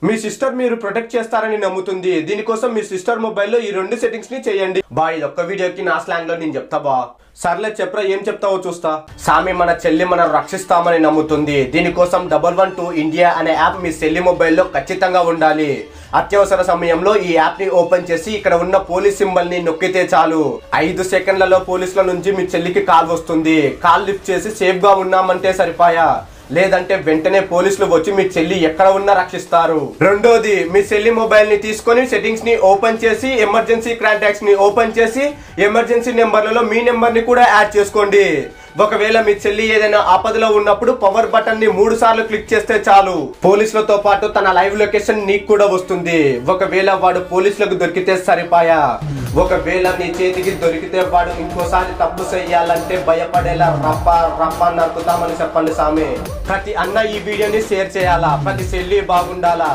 మీ sister మీరు protect చేస్తారని నమ్ముతుంది. దీనికోసం మీ సిస్టర్ మొబైల్లో ఈ 2 సెట్టింగ్స్ ని చేయండి. బా ఇది ఒక్క వీడియోకి నా స్లాంగ్ లో నేను చెప్తా బా. సర్లే చెప్పరా, ఏం చెప్తావో చూస్తా. సామి మన చెల్లి మనం రక్షిస్తామని నమ్ముతుంది. దీనికోసం 112 ఇండియా అనే యాప్ మీ చెల్లి మొబైల్లో ఖచ్చితంగా ఉండాలి. అత్యవసర సమయంలో ఈ యాప్ ని ఓపెన్ చేసి ఇక్కడ ఉన్న పోలీస్ సింబల్ ని నొక్కితే చాలు 5 సెకండ్లలో పోలీసుల నుంచి మీ చెల్లికి కాల్ వస్తుంది. కాల్ లిఫ్ట్ చేసి సేఫ్ గా ఉన్నామంటే సరిపాయా, లేదంటే వెంటనే పోలీసులు వచ్చి మీ చెల్లి ఎక్కడ ఉన్నా రక్షిస్తారు. రెండోది, మీ చెల్లి మొబైల్ ని తీసుకొని సెట్టింగ్స్ ని ఓపెన్ చేసి ఎమర్జెన్సీ కాంటాక్ట్స్ ని ఓపెన్ చేసి ఎమర్జెన్సీ నెంబర్లలో మీ నెంబర్ ని కూడా యాడ్ చేసుకోండి. ఒకవేళ మీ చెల్లి ఏదైనా ఆపదలో ఉన్నప్పుడు పవర్ బటన్ ని 3 సార్లు క్లిక్ చేస్తే చాలు పోలీసులతో పాటు తన లైవ్ లొకేషన్ నీకు కూడా వస్తుంది. ఒకవేళ వాడు పోలీసులకు దొరికితే సరిపాయా. ఒకవేళ నీ చేతికి దొరికితే వాడు ఇంకోసారి తప్పు చెయ్యాలంటే భయపడేలా రప్ప నరుకుతామని చెప్పండి సామి. ప్రతి అన్న ఈ వీడియోని షేర్ చేయాలా, ప్రతి చెల్లి బాగుండాలా.